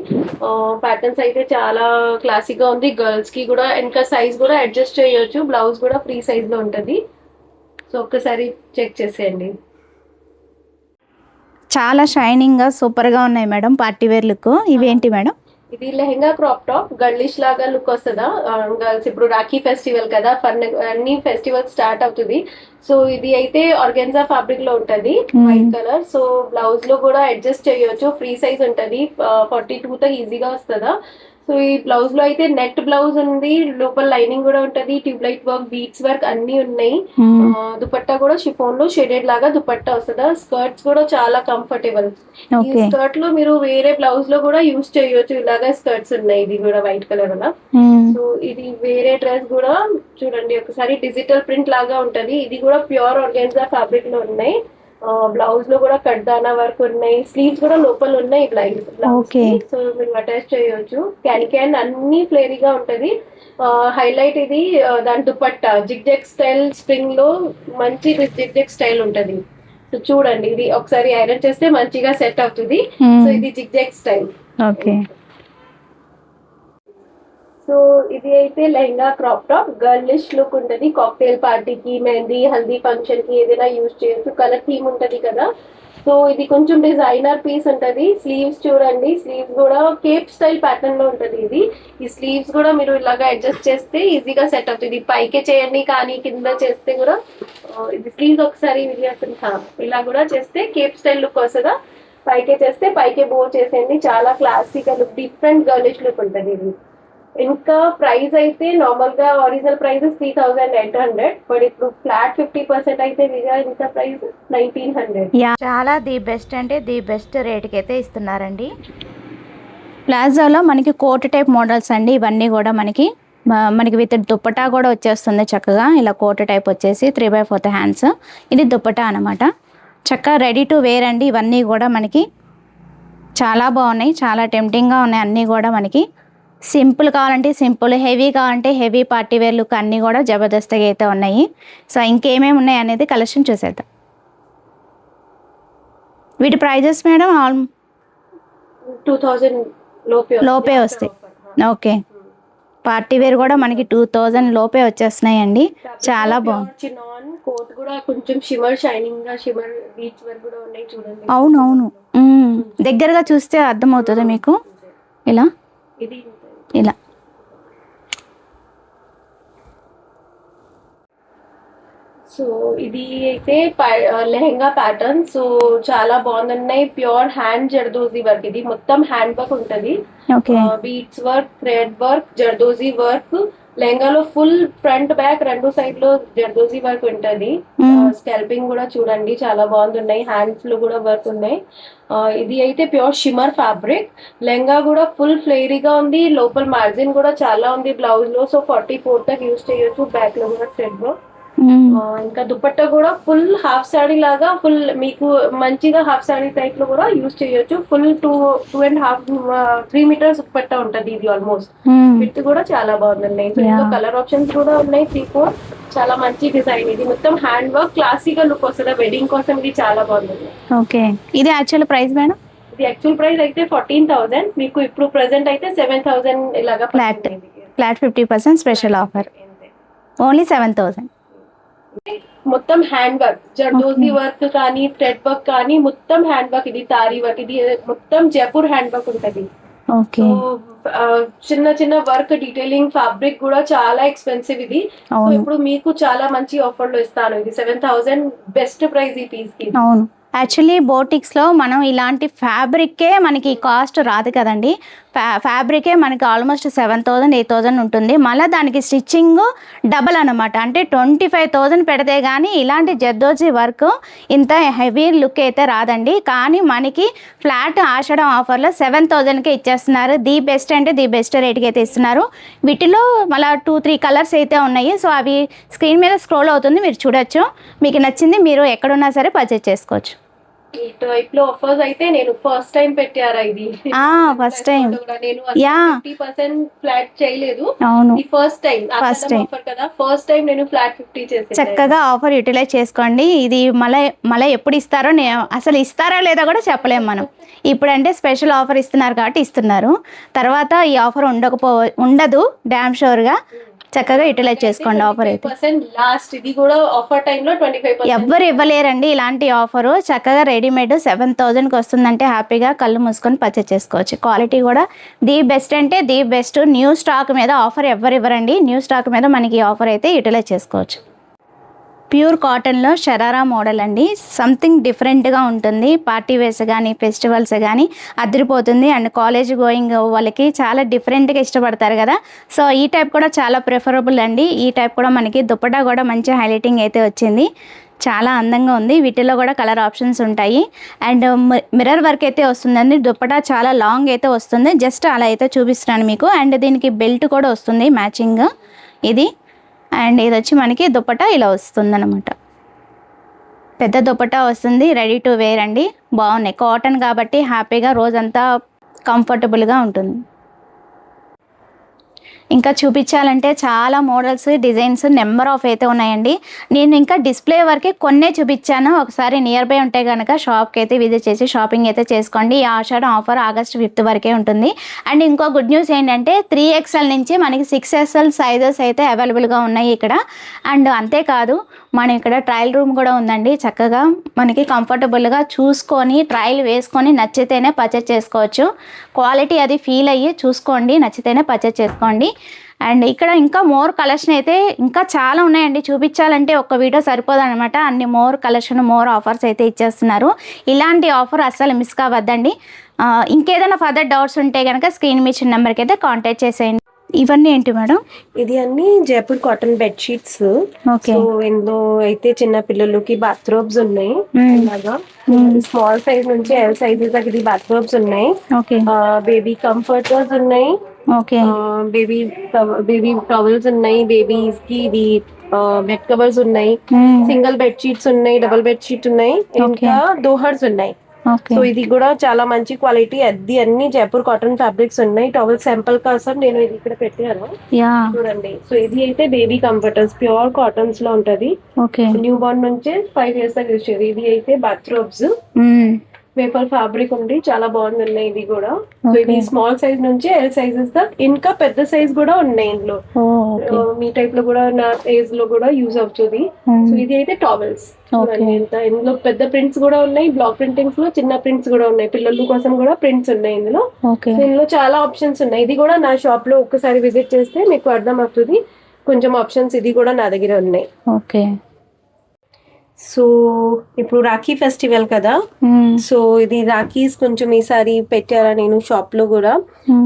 Speaker 2: ప్యాటర్న్స్ అయితే చాలా క్లాసిక్ గా ఉంది. గర్ల్స్ కి కూడా ఇంకా సైజ్ కూడా అడ్జస్ట్ చేయొచ్చు. బ్లౌజ్ కూడా ఫ్రీ సైజ్ లో ఉంటది. సో ఒక్కసారి చెక్ చేసేయండి.
Speaker 1: చాలా షైనింగ్గా సూపర్గా ఉన్నాయి మేడం, పార్టీ వేర్ లుక్. ఇవేంటి మేడం?
Speaker 2: ఇది లెహంగా క్రాప్ టాప్ గర్లిష్ లాగా లుక్ వస్తుందా గర్ల్స్, ఇప్పుడు రాఖీ ఫెస్టివల్ కదా, అన్ని ఫెస్టివల్ స్టార్ట్ అవుతుంది. సో ఇది అయితే ఆర్గెన్జా ఫ్యాబ్రిక్ లో ఉంటది, వైట్ కలర్. సో బ్లౌజ్ లో కూడా అడ్జస్ట్ చేయొచ్చు, ఫ్రీ సైజ్ ఉంటది, 42 తో ఈజీగా వస్తుందా. సో ఈ బ్లౌజ్ లో అయితే నెట్ బ్లౌజ్ ఉంది, లోపల లైనింగ్ కూడా ఉంటది, tube light work, beads work అన్ని ఉన్నాయి. దుపట్టా కూడా షిఫోన్ లో షేడెడ్ లాగా దుపట్టా వస్తుందా. స్కర్ట్స్ కూడా చాలా కంఫర్టబుల్. ఈ స్కర్ట్ లో మీరు వేరే బ్లౌజ్ లో కూడా యూజ్ చేయొచ్చు, ఇలాగా స్కర్ట్స్ ఉన్నాయి. ఇది కూడా వైట్ కలర్ అలా. సో ఇది వేరే డ్రెస్ కూడా చూడండి ఒకసారి, డిజిటల్ ప్రింట్ లాగా ఉంటది. ఇది కూడా ప్యూర్ ఆర్గాన్జా ఫ్యాబ్రిక్ లో ఉన్నాయి. బ్లౌజ్ లో కూడా కడ్దానా వర్క్ ఉన్నాయి, స్లీవ్స్ కూడా లోపల ఉన్నాయి బ్లౌజ్. సో మీరు అటాచ్ చేయొచ్చు. క్యాన్ అన్ని ఫ్లేరీగా ఉంటది. హైలైట్ ఇది దాని దుపట్టా జిగ్జెగ్ స్టైల్, స్ప్రింగ్ లో మంచి జిగ్జెగ్ స్టైల్ ఉంటది. సో చూడండి, ఇది ఒకసారి ఐరన్ చేస్తే మంచిగా సెట్ అవుతుంది. సో ఇది జిగ్జెగ్ స్టైల్.
Speaker 1: ఓకే.
Speaker 2: సో ఇది అయితే lehenga crop top girlish look ఉంటది. కాక్టైల్ పార్టీకి, మెహందీ, హల్దీ ఫంక్షన్ కి ఏదైనా యూజ్ చేయొచ్చు. కలర్ థీమ్ ఉంటది కదా. సో ఇది కొంచెం డిజైనర్ పీస్ ఉంటది. స్లీవ్స్ చూడండి, స్లీవ్స్ కూడా కేప్ స్టైల్ ప్యాటర్న్ లో ఉంటది. ఈ స్లీవ్స్ కూడా మీరు ఇలాగా అడ్జస్ట్ చేస్తే ఈజీగా సెట్ అవుతుంది. పైకే చేయండి కానీ కింద చేస్తే కూడా ఇది స్లీవ్స్ ఒకసారి ఇలా కూడా చేస్తే కేప్ స్టైల్ లుక్ వస్తుందా. పైకే చేస్తే పైకే బో చేసేయండి, చాలా classic look, different girlish look ఉంటది ఇది. ఇంకా ప్రైస్ అయితే నార్మల్ గా ఒరిజినల్ ప్రైస్ 3800, బట్ ఇప్పుడు ఫ్లాట్ 50% అయితే ఇంకా ప్రైస్ 1900.
Speaker 1: చాలా ది బెస్ట్ అంటే ది బెస్ట్ రేట్కి అయితే ఇస్తున్నారండి. ప్లాజోలో మనకి కోట్ టైప్ మోడల్స్ అండి ఇవన్నీ కూడా. మనకి విత్ దుప్పటా కూడా వచ్చేస్తుంది చక్కగా. ఇలా కోట్ టైప్ వచ్చేసి 3/4 హ్యాండ్స్. ఇది దుప్పటా అనమాట. చక్కగా రెడీ టు వేర్ అండి. ఇవన్నీ కూడా మనకి చాలా బాగున్నాయి, చాలా టెంప్టింగ్గా ఉన్నాయి అన్నీ కూడా. మనకి సింపుల్ కావాలంటే సింపుల్, హెవీ కావాలంటే హెవీ, పార్టీ వేర్ లుక్ అన్నీ కూడా జబర్దస్త్గా అయితే ఉన్నాయి. సో ఇంకేమేమి ఉన్నాయి అనేది కలెక్షన్ చూసేద్దాం. వీటి ప్రైజెస్ మేడం
Speaker 2: 2000
Speaker 1: లోపే వస్తాయి. ఓకే. పార్టీ వేర్ కూడా మనకి 2000 లోపే వచ్చేస్తున్నాయండి. చాలా బాగుంది.
Speaker 2: కోట్ కూడా కొంచెం షిమర్ షైనింగ్ గా, షిమర్ బీచ్ వర్క్ కూడా ఉన్నాయి చూడండి.
Speaker 1: అవునవును, దగ్గరగా చూస్తే అర్థమవుతుంది మీకు. ఇలా ఇలా
Speaker 2: సో ఇది అయితే లెహంగా ప్యాటర్న్. సో చాలా బాగున్నాయి. ప్యూర్ హ్యాండ్ జర్దోజీ వర్క్, ఇది మొత్తం హ్యాండ్ వర్క్ ఉంటది. Beads work, thread work, zardozi work. లెహంగాలో ఫుల్ ఫ్రంట్ బ్యాక్ రెండు సైడ్ లో జర్దోజీ వర్క్ ఉంటది. స్కాల్పింగ్ కూడా చూడండి చాలా బాగున్నాయి. హ్యాండ్స్ లో కూడా వర్క్ ఉన్నాయి. ఇది అయితే ప్యూర్ షిమర్ ఫ్యాబ్రిక్. లెహంగా కూడా ఫుల్ ఫ్లేరీగా ఉంది, లోపల మార్జిన్ కూడా చాలా ఉంది బ్లౌజ్ లో. సో 44 దాకా యూజ్ చేయొచ్చు. బ్యాక్ లో కూడా థ్రెడ్ వర్క్. ఇంకా దుపట్టా కూడా ఫుల్ హాఫ్ సాడీ లాగా, ఫుల్ మీకు మంచిగా హాఫ్ సాడీ టైప్ లో కూడా యూజ్ చేయొచ్చు. ఫుల్ 2.5-3 మీటర్స్ దుపట్టా ఉంటది ఇది. ఆల్మోస్ట్ విత్ కూడా చాలా బాగున్నాయి. సో ఇందులో కలర్ ఆప్షన్స్ కూడా ఉన్నాయి 3-4. చాలా మంచి డిజైన్. ఇది మొత్తం హ్యాండ్ వర్క్, క్లాసికల్ లుక్ వస్తుంది. వెడ్డింగ్ కోసం ఇది చాలా బాగుంది.
Speaker 1: ఓకే. ఇది యాక్చువల్ ప్రైస్ మేడం?
Speaker 2: ఇది యాక్చువల్ ప్రైస్ అయితే 14,000. మీకు ఇప్పుడు ప్రెసెంట్ అయితే 7,000 ఇలాగా
Speaker 1: ఫ్లాట్ 50% స్పెషల్ ఆఫర్. ఓన్లీ 7,000.
Speaker 2: మొత్తం హ్యాండ్ వర్క్, జర్దోజీ వర్క్ కానీ, థ్రెడ్ వర్క్ కానీ, మొత్తం హ్యాండ్ వర్క్. ఇది తారీ వర్క్, ఇది మొత్తం జైపూర్ హ్యాండ్ వర్క్ ఉంటది. చిన్న చిన్న వర్క్, డీటెయిలింగ్, ఫ్యాబ్రిక్ కూడా చాలా ఎక్స్పెన్సివ్ ఇది. సో ఇప్పుడు మీకు చాలా మంచి ఆఫర్ లో ఇస్తాను. ఇది 7,000 బెస్ట్ ప్రైస్ ఈ పీస్ కి.
Speaker 1: అవును, యాక్చువల్లీ బోటిక్స్లో మనం ఇలాంటి ఫ్యాబ్రిక్కే మనకి కాస్ట్ రాదు కదండి. ఫ్యాబ్రికే మనకి ఆల్మోస్ట్ 7,000 8,000 ఉంటుంది. మళ్ళీ దానికి స్టిచ్చింగ్ డబల్ అనమాట. అంటే 25,000 పెడితే కానీ ఇలాంటి జర్దోజీ వర్క్ ఇంత హెవీ లుక్ అయితే రాదండి. కానీ మనకి ఫ్లాట్ ఆషాఢం ఆఫర్లో 7,000కే ఇచ్చేస్తున్నారు. ది బెస్ట్ అంటే ది బెస్ట్ రేట్కి అయితే ఇస్తున్నారు. వీటిలో మళ్ళీ 2-3 కలర్స్ అయితే ఉన్నాయి. సో అవి స్క్రీన్ మీద స్క్రోల్ అవుతుంది, మీరు చూడొచ్చు. మీకు నచ్చింది మీరు ఎక్కడున్నా సరే పర్చేజ్ చేసుకోవచ్చు.
Speaker 2: ఈ టైప్ లో ఆఫర్స్ అయితే నేను ఫస్ట్ టైం పెట్టారా ఇది?
Speaker 1: First time.
Speaker 2: నేను 50% ఫ్లాట్ చేయలేదు. అవును, ఫస్ట్ టైం ఆఫర్ కదా. ఫస్ట్ టైం నేను ఫ్లాట్ 50 చేశాను.
Speaker 1: చక్కగా ఆఫర్ యూటిలైజ్ చేసుకోండి. ఇది మళ్ళీ ఎప్పుడు ఇస్తారో, అసలు ఇస్తారా లేదా కూడా చెప్పలేము మనం. ఇప్పుడంటే స్పెషల్ ఆఫర్ ఇస్తున్నారు కాబట్టి ఇస్తున్నారు. తర్వాత ఈ ఆఫర్ ఉండదు డ్యామ్ షూర్గా. చక్కగా యూటిలైజ్ చేసుకోండి ఆఫర్ అయితే.
Speaker 2: లాస్ట్ ఇది కూడా ఆఫర్ టైంలో 25%.
Speaker 1: ఎవ్వరు ఇవ్వలేరండి ఇలాంటి ఆఫరు. చక్కగా రెడీమేడ్ 7,000కి వస్తుందంటే హ్యాపీగా కళ్ళు మూసుకొని పర్చేస్ చేసుకోవచ్చు. క్వాలిటీ కూడా ది బెస్ట్ అంటే ది బెస్ట్. న్యూ స్టాక్ మీద ఆఫర్ ఎవ్వరు ఇవ్వరండి. న్యూ స్టాక్ మీద మనకి ఈ ఆఫర్ అయితే యూటిలైజ్ చేసుకోవచ్చు. ప్యూర్ కాటన్లో షరారా మోడల్ అండి. సంథింగ్ డిఫరెంట్గా ఉంటుంది. పార్టీ వేర్స్ కానీ ఫెస్టివల్స్ కానీ అదిరిపోతుంది. అండ్ కాలేజ్ గోయింగ్ వాళ్ళకి చాలా డిఫరెంట్గా ఇష్టపడతారు కదా. సో ఈ టైప్ కూడా చాలా ప్రిఫరబుల్ అండి. ఈ టైప్ కూడా మనకి దుపట్టా కూడా మంచి హైలైటింగ్ అయితే వచ్చింది. చాలా అందంగా ఉంది. వీటిలో కూడా కలర్ ఆప్షన్స్ ఉంటాయి. అండ్ మిర్రర్ వర్క్ అయితే వస్తుందండి. దుపట్టా చాలా లాంగ్ అయితే వస్తుంది. జస్ట్ అలా అయితే చూపిస్తున్నాను మీకు. అండ్ దీనికి బెల్ట్ కూడా వస్తుంది మ్యాచింగ్ ఇది. అండ్ ఇది వచ్చి మనకి దుపట్టా ఇలా వస్తుంది అనమాట. పెద్ద దుపట్టా వస్తుంది. రెడీ టు వేర్ అండి. బాగున్నాయి. కాటన్ కాబట్టి హ్యాపీగా రోజంతా కంఫర్టబుల్గా ఉంటుంది. ఇంకా చూపించాలంటే చాలా మోడల్స్ డిజైన్స్ నెంబర్ ఆఫ్ అయితే ఉన్నాయండి. నేను ఇంకా డిస్ప్లే వరకే కొన్నే చూపించాను. ఒకసారి నియర్ బై ఉంటే కనుక షాప్కి అయితే విజిట్ చేసి షాపింగ్ అయితే చేసుకోండి. ఈ ఆషాఢం ఆఫర్ August 5th వరకే ఉంటుంది. అండ్ ఇంకో గుడ్ న్యూస్ ఏంటంటే 3XL నుంచి మనకి 6XL సైజెస్ అయితే అవైలబుల్గా ఉన్నాయి ఇక్కడ. అండ్ అంతేకాదు మనం ఇక్కడ ట్రయల్ రూమ్ కూడా ఉందండి. చక్కగా మనకి కంఫర్టబుల్గా చూసుకొని ట్రయల్ వేసుకొని నచ్చితేనే పర్చేస్ చేసుకోవచ్చు. క్వాలిటీ అది ఫీల్ అయ్యి చూసుకోండి, నచ్చితేనే పర్చేస్ చేసుకోండి. అండ్ ఇక్కడ ఇంకా మోర్ కలెక్షన్ అయితే ఇంకా చాలా ఉన్నాయండి. చూపించాలంటే ఒక వీడియో సరిపోదన్నమాట. అన్ని మోర్ కలెక్షన్ మోర్ ఆఫర్స్ అయితే ఇచ్చేస్తున్నారు. ఇలాంటి ఆఫర్ అస్సలు మిస్ కావద్దండి. ఇంకేదైనా ఫర్దర్ డౌట్స్ ఉంటే కనుక స్క్రీన్ మీద ఇచ్చిన నెంబర్కి అయితే కాంటాక్ట్ చేసేయండి. ఇవన్నీ ఏంటి మేడం?
Speaker 2: ఇది అన్ని Jaipur cotton bedsheets.
Speaker 1: Okay.
Speaker 2: So ఇందులో అయితే చిన్న పిల్లలకి బాత్రోబ్స్ ఉన్నాయి. ఇలాగా స్మాల్ సైజ్ నుంచి ఎల్ సైజ్ దాకా ఇది బాత్రోబ్స్ ఉన్నాయి.
Speaker 1: ఓకే.
Speaker 2: బేబీ కంఫర్టర్స్ ఉన్నాయి.
Speaker 1: ఓకే.
Speaker 2: బేబీ టవల్స్ ఉన్నాయి. బేబీస్ కి ఇది బెడ్ కవర్స్ ఉన్నాయి. సింగిల్ బెడ్ షీట్స్ ఉన్నాయి. డబుల్ బెడ్ షీట్ ఉన్నాయి. ఇంకా దోహర్స్ ఉన్నాయి. సో ఇది కూడా చాలా మంచి క్వాలిటీ. అది అన్ని జైపూర్ కాటన్ ఫ్యాబ్రిక్స్ ఉన్నాయి. టవల్ శాంపుల్ కోసం నేను ఇది ఇక్కడ పెట్టాను చూడండి. సో ఇది అయితే బేబీ కంఫర్టర్స్ ప్యూర్ కాటన్స్ లో ఉంటది. న్యూ బార్న్ నుంచి 5 years దాకా యూజ్ చేయాలి. ఇది అయితే బాత్రోబ్స్ పేపర్ ఫ్యాబ్రిక్ ఉంది. చాలా బాగుంది ఇది కూడా. సో ఇది స్మాల్ సైజ్ నుంచి ఎల్ సైజెస్ దాకా ఇంకా పెద్ద సైజ్ కూడా ఉన్నాయి ఇందులో. మీ టైప్ లో కూడా నా ఏజ్ లో కూడా యూజ్ అవుతుంది. సో ఇది అయితే టవల్స్ ఇందులో పెద్ద ప్రింట్స్ కూడా ఉన్నాయి. బ్లాక్ ప్రింటింగ్స్ లో చిన్న ప్రింట్స్ కూడా ఉన్నాయి. పిల్లల కోసం కూడా ప్రింట్స్ ఉన్నాయి ఇందులో. ఇందులో చాలా ఆప్షన్స్ ఉన్నాయి. ఇది కూడా నా షాప్ లో ఒక్కసారి విజిట్ చేస్తే మీకు అర్థం అవుతుంది. కొంచెం ఆప్షన్స్ ఇది కూడా నా దగ్గర ఉన్నాయి.
Speaker 1: ఓకే.
Speaker 2: సో ఇప్పుడు రాఖీ ఫెస్టివల్ కదా. సో ఇది రాఖీస్ కొంచెం ఈసారి పెట్టారా నేను షాప్ లో కూడా.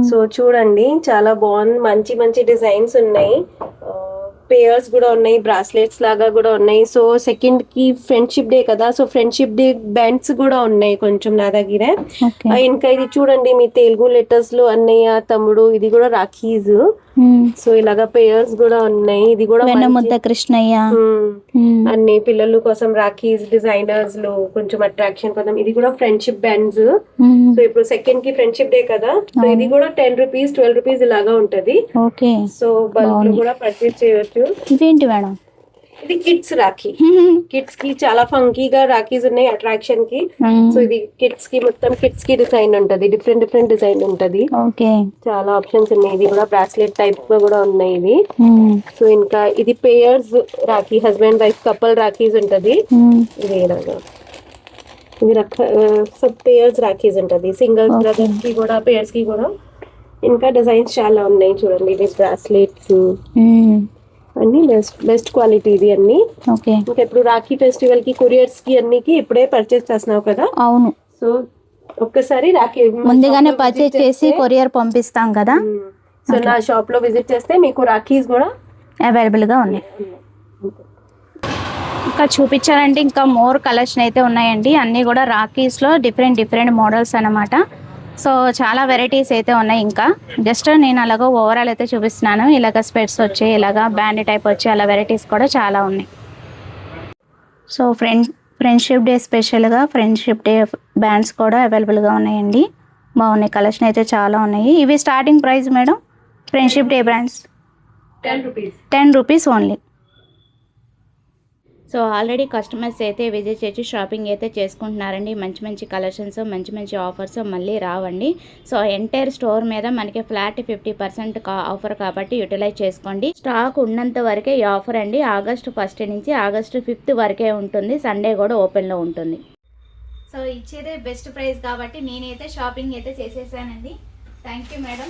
Speaker 2: సో చూడండి చాలా బాగుంది. మంచి మంచి డిజైన్స్ ఉన్నాయి. పేయర్స్ కూడా ఉన్నాయి. బ్రాస్లెట్స్ లాగా కూడా ఉన్నాయి. సో సెకండ్ కి ఫ్రెండ్షిప్ డే కదా. సో ఫ్రెండ్షిప్ డే బ్యాండ్స్ కూడా ఉన్నాయి కొంచెం నా దగ్గర. ఇంకా ఇది చూడండి మీ తెలుగు లెటర్స్ లో అన్నయ్య తమ్ముడు ఇది కూడా రాఖీస్. సో ఇలాగా పేయర్స్ కూడా ఉన్నాయి. ఇది కూడా
Speaker 1: వెన్నముద్ద కృష్ణయ్య
Speaker 2: అన్ని పిల్లల కోసం రాఖీస్ డిజైనర్స్ లో కొంచెం అట్రాక్షన్ కోసం. ఇది కూడా ఫ్రెండ్షిప్ బ్యాండ్స్. సో ఇప్పుడు సెకండ్ కి ఫ్రెండ్షిప్ డే కదా. సో ఇది కూడా 10 rupees 12 rupees ఇలాగా ఉంటది. సో బల్క్ లో కూడా పర్చేస్ చేయొచ్చు.
Speaker 1: ఇదేంటి మేడం?
Speaker 2: ఇది కిడ్స్ రాఖీ. కిడ్స్ కి చాలా ఫంకీగా రాఖీస్ ఉన్నాయి అట్రాక్షన్ కి. సో ఇది కిడ్స్ కి మొత్తం కిడ్స్ కి డిజైన్ ఉంటది. డిఫరెంట్ డిఫరెంట్ డిజైన్ ఉంటది. చాలా ఆప్షన్స్ ఉన్నాయి. ఇది కూడా బ్రాస్లెట్ టైప్ లో కూడా ఉన్నాయి ఇది. సో ఇంకా ఇది pairs rakhi husband wife couple rakhis ఉంటది. ఇది సబ్ పేయర్స్ రాఖీస్ ఉంటది. సింగిల్స్ బ్రదర్స్ కి కూడా పేయర్స్ కి కూడా. ఇంకా డిజైన్స్ చాలా ఉన్నాయి చూడండి. ఇది బ్రాస్లెట్స్ అన్ని బెస్ట్ క్వాలిటీ ఇది అన్ని. ఇంకా ఇప్పుడు రాఖీ ఫెస్టివల్ కి కొరియర్స్ కి అన్నికి ఇప్పుడే పర్చేస్ చేస్తున్నావు కదా.
Speaker 1: అవును.
Speaker 2: సో ఒక్కసారి రాఖీ
Speaker 1: ముందుగానే పర్చేస్ చేసి కొరియర్ పంపిస్తాం కదా.
Speaker 2: సో నా షాప్ లో విజిట్ చేస్తే మీకు రాఖీస్ కూడా
Speaker 1: అవైలబుల్ గా ఉన్నాయి. ఇంకా చూపించాలంటే ఇంకా మోర్ కలెక్షన్ అయితే ఉన్నాయండి. అన్నీ కూడా రాఖీస్ లో డిఫరెంట్ డిఫరెంట్ మోడల్స్ అన్నమాట. సో చాలా వెరైటీస్ అయితే ఉన్నాయి. ఇంకా జస్ట్ నేను అలాగ ఓవరాల్ అయితే చూపిస్తున్నాను. ఇలాగ స్పెట్స్ వచ్చి ఇలాగ బ్యాండ్ టైప్ వచ్చి అలా వెరైటీస్ కూడా చాలా ఉన్నాయి. సో ఫ్రెండ్షిప్ డే స్పెషల్గా ఫ్రెండ్షిప్ డే బ్యాండ్స్ కూడా అవైలబుల్గా ఉన్నాయండి. బాగున్నాయి. కలెక్షన్ అయితే చాలా ఉన్నాయి. ఇవి starting price madam friendship day bands 10 rupees only. So already customers అయితే విజిట్ చేసి షాపింగ్ అయితే చేసుకుంటున్నారండి. మంచి మంచి కలెక్షన్స్, మంచి మంచి ఆఫర్స్ మళ్ళీ రావండి. సో ఎంటైర్ స్టోర్ మీద మనకి ఫ్లాట్ 50% ఆఫర్ కాబట్టి యూటిలైజ్ చేసుకోండి. స్టాక్ ఉన్నంత వరకే ఈ ఆఫర్ అండి. ఆగస్టు 1 నుంచి ఆగస్టు 5 వరకే ఉంటుంది. సండే కూడా ఓపెన్లో ఉంటుంది. సో ఇచ్చేదే బెస్ట్ ప్రైస్ కాబట్టి నేనైతే షాపింగ్ అయితే చేసేసానండి. Thank you madam.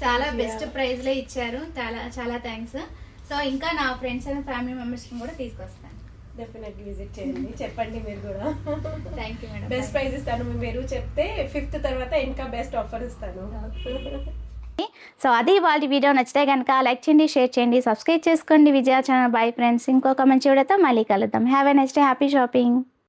Speaker 1: చాలా బెస్ట్ ప్రైస్లో ఇచ్చారు. చాలా చాలా థ్యాంక్స్. సో ఇంకా నా ఫ్రెండ్స్ అండ్ ఫ్యామిలీ మెంబర్స్ని కూడా తీసుకొస్తాను.
Speaker 2: డెఫినెట్లీ విజిట్ చేయండి. చెప్పండి మీరు కూడా.
Speaker 1: Thank you madam.
Speaker 2: Best price ఇస్తాను. మీరు చెప్తే 5th తర్వాత ఇంకా బెస్ట్ ఆఫర్ ఇస్తాను.
Speaker 1: సో అది వాళ్ళ వీడియో నచ్చితే కనుక లైక్ చేయండి, షేర్ చేయండి, సబ్స్క్రైబ్ చేసుకోండి విజయ ఛానల్. Bye friends. ఇంకొక మంచి వీడియోతో మళ్ళీ కలుద్దాం. Have a next day. Happy shopping.